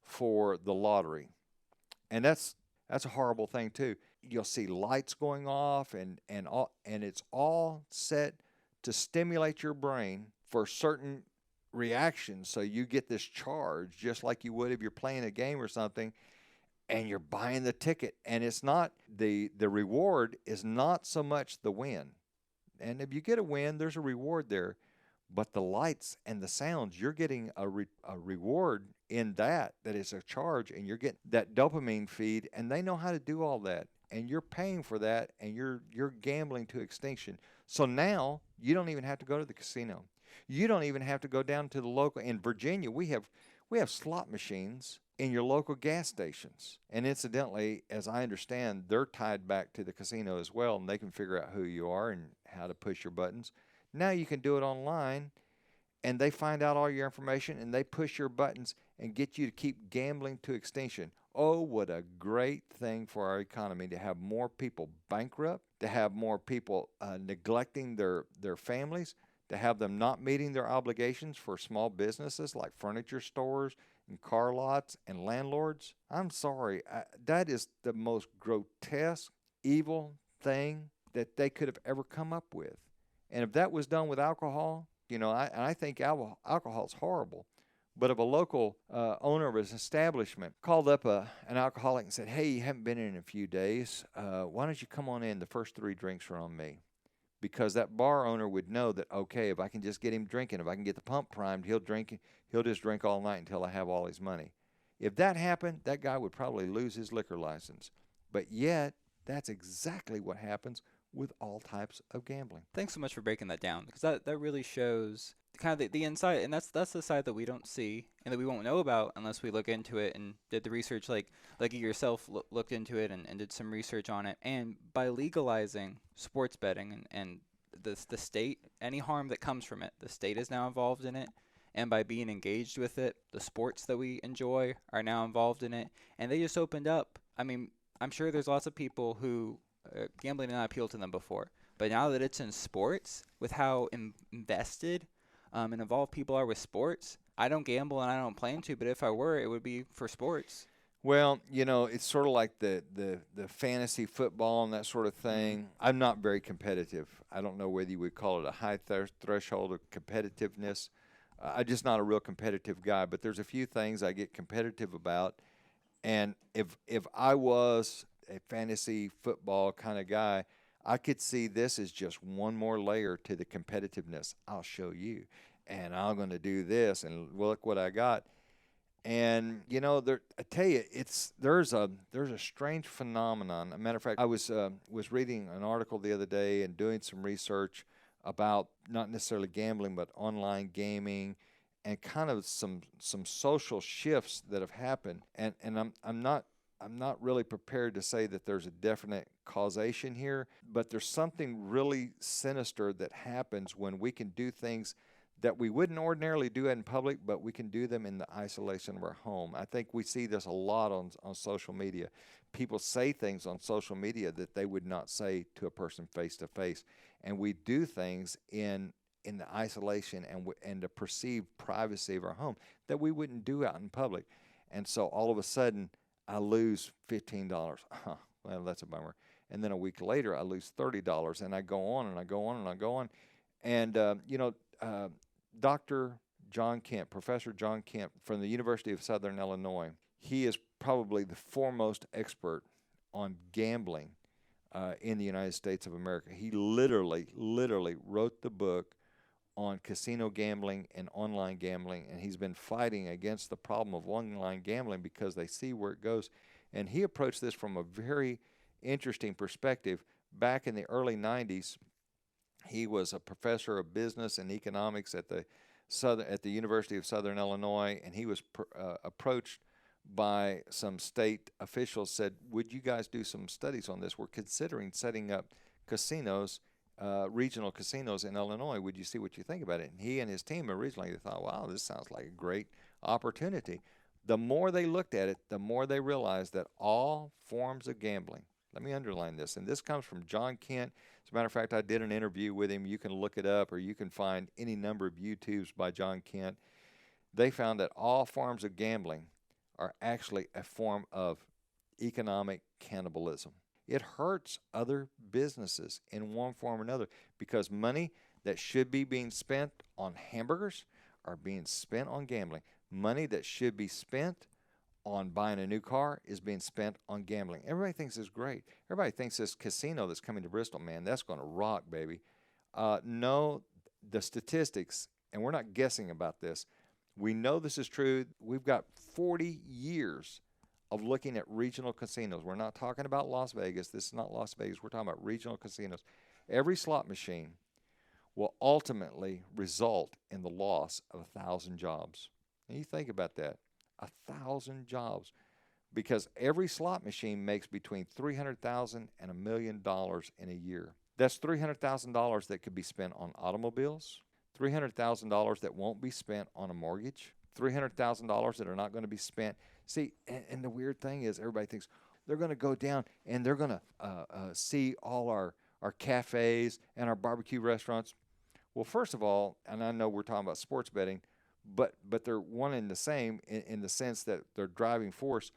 Speaker 2: for the lottery. And that's a horrible thing too. You'll see lights going off and it's all set to stimulate your brain for certain reactions. So you get this charge just like you would if you're playing a game or something, and you're buying the ticket. And it's not the reward is not so much the win. And if you get a win, there's a reward there. But the lights and the sounds, you're getting a reward in that is a charge, and you're getting that dopamine feed, and they know how to do all that. And you're paying for that, and you're gambling to extinction. So now you don't even have to go to the casino. You don't even have to go down to the local. In Virginia, we have slot machines in your local gas stations. And incidentally, as I understand, they're tied back to the casino as well, and they can figure out who you are and how to push your buttons. Now you can do it online, and they find out all your information, and they push your buttons and get you to keep gambling to extinction. Oh, what a great thing for our economy to have more people bankrupt, to have more people neglecting their families, to have them not meeting their obligations for small businesses like furniture stores and car lots and landlords. I'm sorry. That is the most grotesque, evil thing that they could have ever come up with. And if that was done with alcohol, I think alcohol is horrible. But if a local owner of an establishment called up an alcoholic and said, hey, you haven't been in a few days, why don't you come on in? The first 3 drinks are on me. Because that bar owner would know that, okay, if I can just get him drinking, if I can get the pump primed, he'll just drink all night until I have all his money. If that happened, that guy would probably lose his liquor license. But yet, that's exactly what happens with all types of gambling.
Speaker 1: Thanks so much for breaking that down, because that really shows kind of the insight, and that's the side that we don't see and that we won't know about unless we look into it and did the research, like you yourself looked into it and did some research on it. And by legalizing sports betting and the state, any harm that comes from it, the state is now involved in it. And by being engaged with it, the sports that we enjoy are now involved in it. And they just opened up. I mean, I'm sure there's lots of people who gambling did not appeal to them before. But now that it's in sports, with how invested and involved people are with sports, I don't gamble and I don't plan to, but if I were, it would be for sports.
Speaker 2: Well, it's sort of like the fantasy football and that sort of thing. I'm not very competitive. I don't know whether you would call it a high threshold of competitiveness. I'm just not a real competitive guy, but there's a few things I get competitive about. And if I was a fantasy football kind of guy, I could see this as just one more layer to the competitiveness. I'll show you, and I'm going to do this, and look what I got. And there, I tell you, there's a strange phenomenon. A matter of fact, I was reading an article the other day and doing some research about not necessarily gambling, but online gaming, and kind of some social shifts that have happened. And I'm not really prepared to say that there's a definite causation here, but there's something really sinister that happens when we can do things that we wouldn't ordinarily do in public, but we can do them in the isolation of our home. I think we see this a lot on social media. People say things on social media that they would not say to a person face to face, and we do things in the isolation and the perceived privacy of our home that we wouldn't do out in public. And so all of a sudden, I lose $15. Well, that's a bummer. And then a week later, I lose $30, and I go on and I go on and I go on. And Dr. John Kemp, Professor John Kemp from the University of Southern Illinois, he is probably the foremost expert on gambling in the United States of America. He literally wrote the book on casino gambling and online gambling, and he's been fighting against the problem of online gambling because they see where it goes. And he approached this from a very interesting perspective. Back in the early 90s, he was a professor of business and economics at the University of Southern Illinois, and he was approached by some state officials. Said, "Would you guys do some studies on this? We're considering setting up casinos, regional casinos in Illinois. Would you see what you think about it?" And he and his team originally thought, "Wow, this sounds like a great opportunity." The more they looked at it, the more they realized that all forms of gambling. Let me underline this, and this comes from John Kent. As a matter of fact, I did an interview with him. You can look it up, or you can find any number of YouTubes by John Kent. They found that all forms of gambling are actually a form of economic cannibalism. It hurts other businesses in one form or another because money that should be being spent on hamburgers are being spent on gambling. Money that should be spent on buying a new car is being spent on gambling. Everybody thinks it's great. Everybody thinks this casino that's coming to Bristol, man, that's going to rock, baby. No, the statistics, and we're not guessing about this, we know this is true. We've got 40 years of looking at regional casinos. We're not talking about Las Vegas. This is not Las Vegas. We're talking about regional casinos. Every slot machine will ultimately result in the loss of 1,000 jobs. And you think about that, 1,000 jobs, because every slot machine makes between $300,000 and $1 million in a year. That's $300,000 that could be spent on automobiles, $300,000 that won't be spent on a mortgage, $300,000 that are not going to be spent. See, and the weird thing is everybody thinks they're going to go down and they're going to see all our cafes and our barbecue restaurants. Well, first of all, and I know we're talking about sports betting, but they're one and the same in the sense that they're driving force.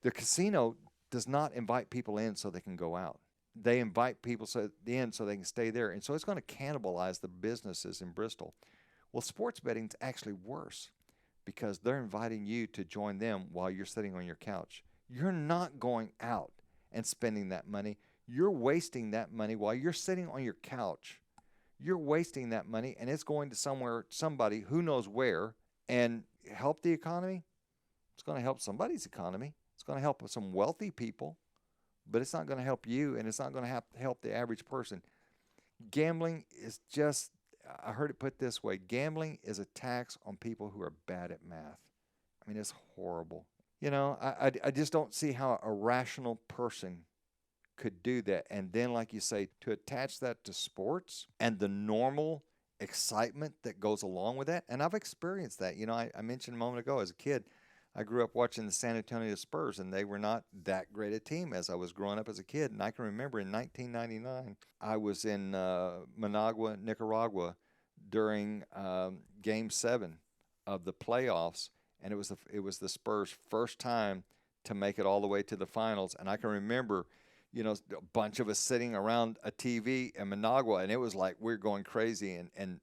Speaker 2: The casino does not invite people in so they can go out. They invite people in so they can stay there. And so it's going to cannibalize the businesses in Bristol. Well, sports betting's actually worse because they're inviting you to join them while you're sitting on your couch. You're not going out and spending that money. You're wasting that money while you're sitting on your couch. You're wasting that money, and it's going to somebody who knows where, and help the economy. It's going to help somebody's economy. It's going to help some wealthy people, but it's not going to help you, and it's not going to help the average person. Gambling is just, I heard it put this way, gambling is a tax on people who are bad at math. I mean, it's horrible. I just don't see how a rational person could do that. And then, like you say, to attach that to sports and the normal excitement that goes along with that. And I've experienced that. I mentioned a moment ago, as a kid, I grew up watching the San Antonio Spurs, and they were not that great a team as I was growing up as a kid. And I can remember in 1999, I was in Managua, Nicaragua, during Game 7 of the playoffs, and it was the Spurs' first time to make it all the way to the finals. And I can remember, a bunch of us sitting around a TV in Managua, and it was like we're going crazy, and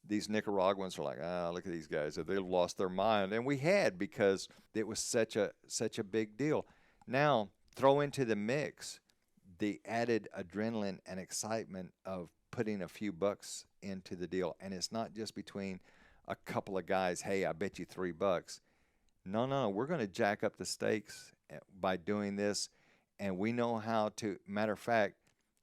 Speaker 2: these Nicaraguans are like, look at these guys, they've lost their mind, and we had, because it was such a big deal. Now throw into the mix the added adrenaline and excitement of putting a few bucks into the deal, and it's not just between a couple of guys. Hey, I bet you $3. No, no, no. We're going to jack up the stakes by doing this, and we know how to. Matter of fact,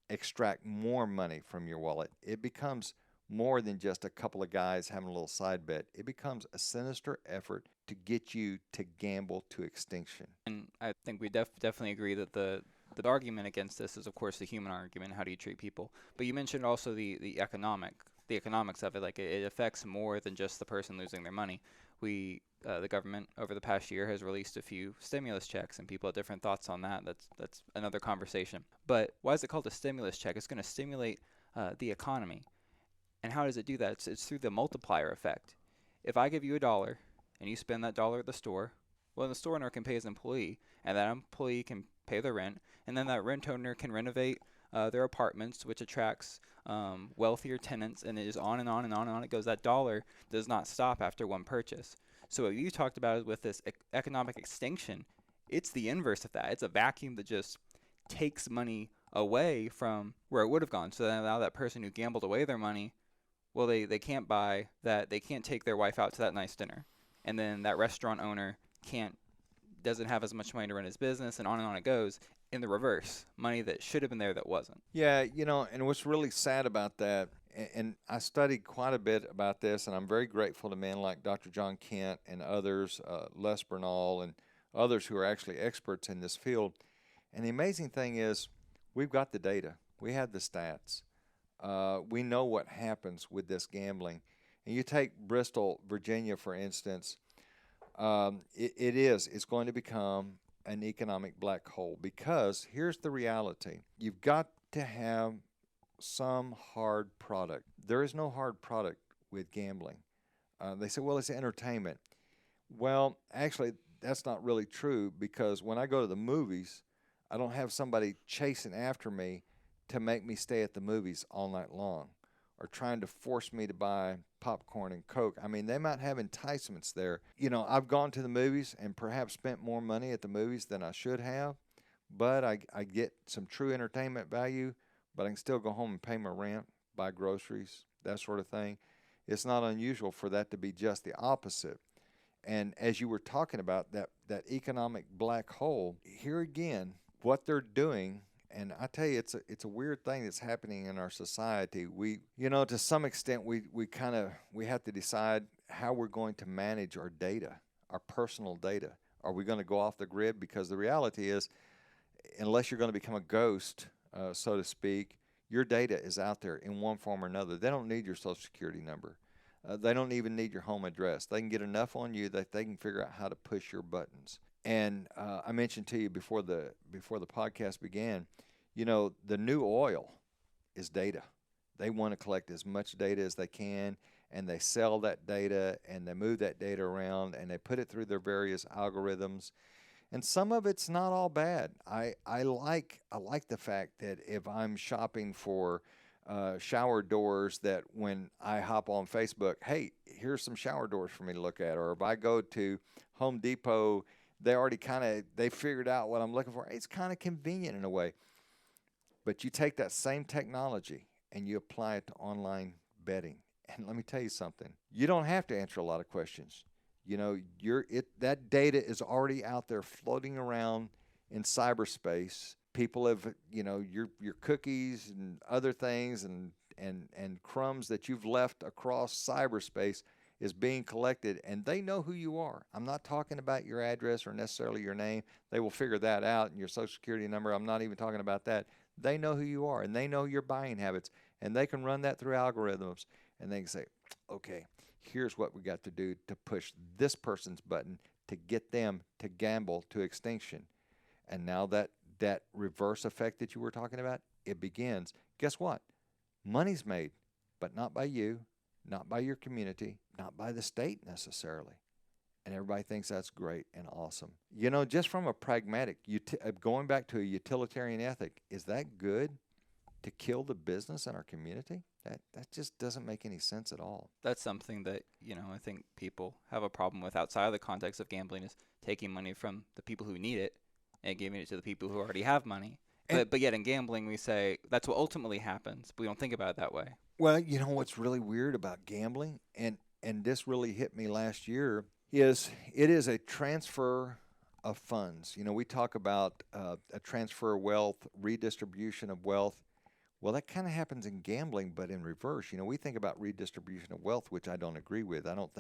Speaker 2: extract more money from your wallet. It becomes more than just a couple of guys having a little side bet. It becomes a sinister effort to get you to gamble to extinction.
Speaker 1: And I think we definitely agree that the argument against this is, of course, the human argument. How do you treat people? But you mentioned also the economics of it. Like it affects more than just the person losing their money. The government over the past year has released a few stimulus checks, and people have different thoughts on that. That's another conversation. But why is it called a stimulus check? It's going to stimulate the economy. And how does it do that? It's through the multiplier effect. If I give you $1 and you spend that dollar at the store, well, the store owner can pay his employee, and that employee can pay the rent, and then that rent owner can renovate their apartments, which attracts wealthier tenants, and it is on and on and on and on it goes. That dollar does not stop after one purchase. So what you talked about with this economic extinction, it's the inverse of that. It's a vacuum that just takes money away from where it would have gone. So now that person who gambled away their money, well, they can't buy that. They can't take their wife out to that nice dinner. And then that restaurant owner doesn't have as much money to run his business, and on it goes. In the reverse, money that should have been there that wasn't.
Speaker 2: Yeah, and what's really sad about that, and I studied quite a bit about this, and I'm very grateful to men like Dr. John Kent and others, Les Bernal and others who are actually experts in this field. And the amazing thing is, we've got the data, we have the stats, we know what happens with this gambling. And you take Bristol, Virginia, for instance, it's going to become an economic black hole, because here's the reality. You've got to have some hard product. There is no hard product with gambling. They say, well, it's entertainment. Well, actually, that's not really true, because when I go to the movies, I don't have somebody chasing after me to make me stay at the movies all night long, or trying to force me to buy popcorn and Coke. I mean, they might have enticements there. I've gone to the movies and perhaps spent more money at the movies than I should have, but I get some true entertainment value, but I can still go home and pay my rent, buy groceries, that sort of thing. It's not unusual for that to be just the opposite. And as you were talking about that economic black hole, here again, what they're doing. And I tell you, it's a weird thing that's happening in our society. To some extent, we have to decide how we're going to manage our data, our personal data. Are we going to go off the grid? Because the reality is, unless you're going to become a ghost, so to speak, your data is out there in one form or another. They don't need your Social Security number. They don't even need your home address. They can get enough on you that they can figure out how to push your buttons. And I mentioned to you before the podcast began, the new oil is data. They want to collect as much data as they can, and they sell that data, and they move that data around, and they put it through their various algorithms. And some of it's not all bad. I like the fact that if I'm shopping for shower doors, that when I hop on Facebook, hey, here's some shower doors for me to look at. Or if I go to Home Depot, they figured out what I'm looking for. It's kind of convenient in a way. But you take that same technology and you apply it to online betting. And let me tell you something. You don't have to answer a lot of questions. That data is already out there floating around in cyberspace. People have, your cookies and other things and crumbs that you've left across cyberspace is being collected, and they know who you are. I'm not talking about your address or necessarily your name. They will figure that out, and your Social Security number. I'm not even talking about that. They know who you are, and they know your buying habits, and they can run that through algorithms, and they can say, okay, here's what we got to do to push this person's button to get them to gamble to extinction. And now that reverse effect that you were talking about, it begins. Guess what? Money's made, but not by you, not by your community, not by the state necessarily. And everybody thinks that's great and awesome. Just from a pragmatic, going back to a utilitarian ethic, is that good? to kill the business in our community? That just doesn't make any sense at all.
Speaker 1: That's something that, I think people have a problem with outside of the context of gambling is taking money from the people who need it and giving it to the people who already have money.
Speaker 2: And
Speaker 1: But yet in gambling we say that's what ultimately happens, but we don't think about it that way.
Speaker 2: well, you know what's really weird about gambling, and this really hit me last year, is it is a transfer of funds. You know, we talk about a transfer of wealth, redistribution of wealth. Well, that kind of happens in gambling, but in reverse. You know, we think about redistribution of wealth, which I don't agree with. I don't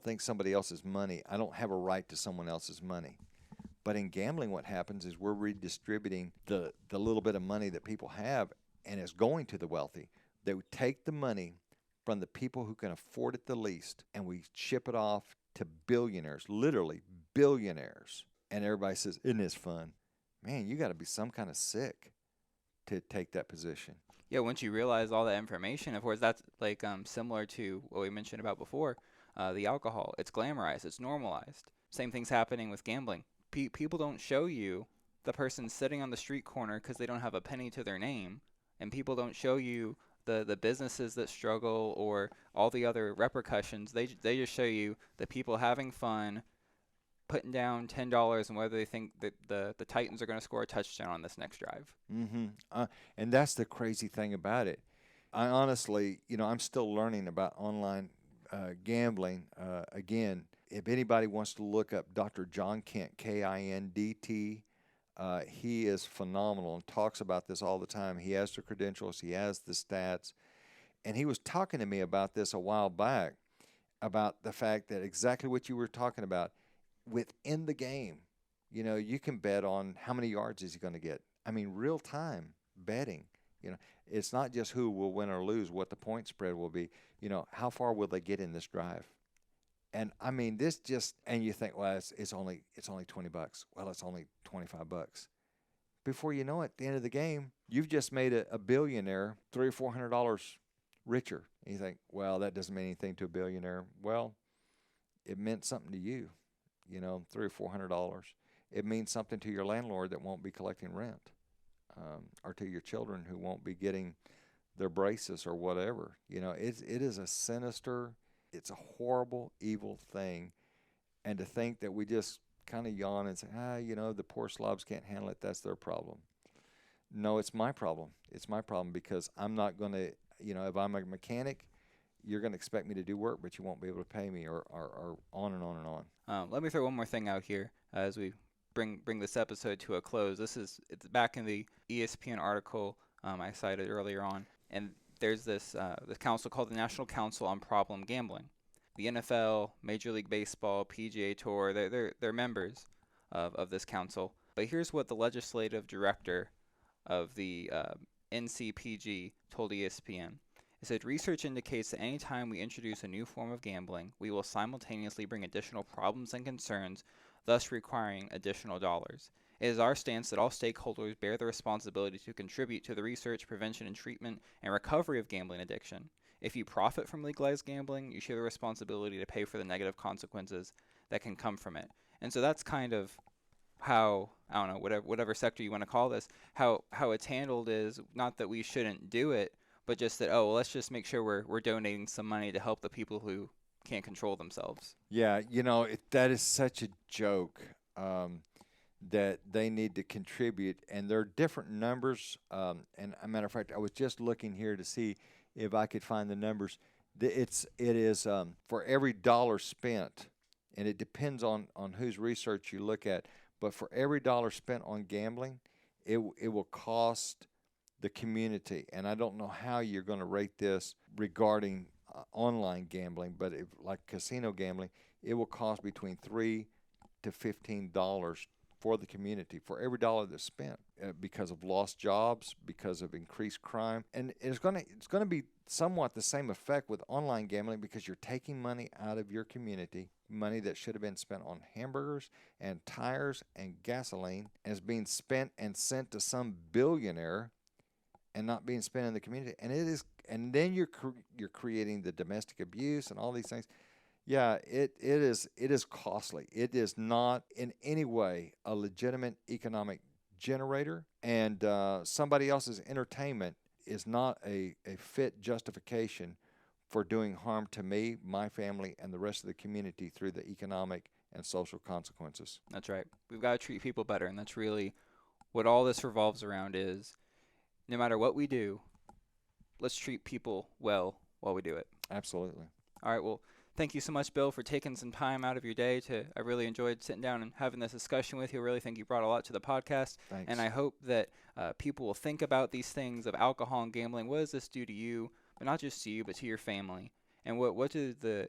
Speaker 2: think somebody else's money. I don't have a right to someone else's money. But in gambling, what happens is we're redistributing the little bit of money that people have, and it's going to the wealthy. They would take the money from the people who can afford it the least, and we ship it off to billionaires, literally billionaires. And everybody says, "Isn't this fun?" Man, you got to be some kind of sick to take that position.
Speaker 1: Yeah, once you realize all that information, of course, that's like similar to what we mentioned about before, the alcohol. It's glamorized, it's normalized. Same thing's happening with gambling. People don't show you the person sitting on the street corner because they don't have a penny to their name, and people don't show you the businesses that struggle or all the other repercussions. They just show you the people having fun, putting down $10, and whether they think that the Titans are going to score a touchdown on this next drive.
Speaker 2: Mm-hmm. And that's the crazy thing about it. I honestly, I'm still learning about online gambling. Again, if anybody wants to look up Dr. John Kent, Kindt, he is phenomenal and talks about this all the time. He has the credentials, he has the stats. And he was talking to me about this a while back, about the fact that exactly what you were talking about within the game. You can bet on how many yards is he going to get. I mean, real time betting. It's not just who will win or lose, what the point spread will be. How far will they get in this drive? And I mean, and you think, well, it's only $20. Well, it's only $25. Before you know it, at the end of the game, you've just made a billionaire $300 or $400 richer. And you think, well, that doesn't mean anything to a billionaire. Well, it meant something to you. $300 or $400. It means something to your landlord that won't be collecting rent, or to your children who won't be getting their braces or whatever. It is a sinister, it's a horrible, evil thing. And to think that we just kind of yawn and say, the poor slobs can't handle it, that's their problem. No, it's my problem. It's my problem because I'm not going to, if I'm a mechanic, you're going to expect me to do work, but you won't be able to pay me, or on and on and on.
Speaker 1: Let me throw one more thing out here as we bring this episode to a close. It's back in the ESPN article I cited earlier on, and there's this council called the National Council on Problem Gambling. The NFL, Major League Baseball, PGA Tour, they're members of this council. But here's what the legislative director of the NCPG told ESPN. It said, research indicates that any time we introduce a new form of gambling, we will simultaneously bring additional problems and concerns, thus requiring additional dollars. It is our stance that all stakeholders bear the responsibility to contribute to the research, prevention, and treatment and recovery of gambling addiction. If you profit from legalized gambling, you share the responsibility to pay for the negative consequences that can come from it. And so that's kind of how, I don't know, whatever sector you want to call this, how it's handled is not that we shouldn't do it, but just that, let's just make sure we're donating some money to help the people who can't control themselves.
Speaker 2: Yeah, that is such a joke, that they need to contribute, and there are different numbers. And a matter of fact, I was just looking here to see if I could find the numbers. It is for every dollar spent, and it depends on whose research you look at. But for every dollar spent on gambling, it will cost the community, and I don't know how you're going to rate this regarding online gambling, but like casino gambling, it will cost between $3 to $15 for the community for every dollar that's spent, because of lost jobs, because of increased crime, and it's going to be somewhat the same effect with online gambling, because you're taking money out of your community, money that should have been spent on hamburgers and tires and gasoline, and is being spent and sent to some billionaire and not being spent in the community. And then you're creating the domestic abuse and all these things. Yeah, it is costly. It is not in any way a legitimate economic generator, and somebody else's entertainment is not a fit justification for doing harm to me, my family, and the rest of the community through the economic and social consequences.
Speaker 1: That's right. We've got to treat people better, and that's really what all this revolves around is no matter what we do, let's treat people well while we do it.
Speaker 2: Absolutely.
Speaker 1: All right, well, thank you so much, Bill, for taking some time out of your day I really enjoyed sitting down and having this discussion with you. I really think you brought a lot to the podcast.
Speaker 2: Thanks.
Speaker 1: And I hope that people will think about these things of alcohol and gambling. What does this do to you, but not just to you, but to your family? And what does the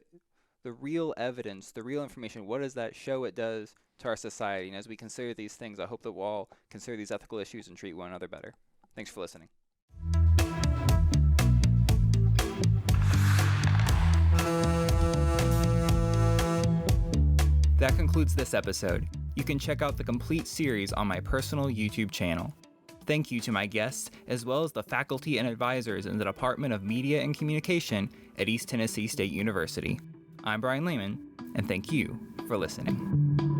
Speaker 1: real evidence, the real information, what does that show it does to our society? And as we consider these things, I hope that we'll all consider these ethical issues and treat one another better. Thanks for listening. That concludes this episode. You can check out the complete series on my personal YouTube channel. Thank you to my guests, as well as the faculty and advisors in the Department of Media and Communication at East Tennessee State University. I'm Brian Lehman, and thank you for listening.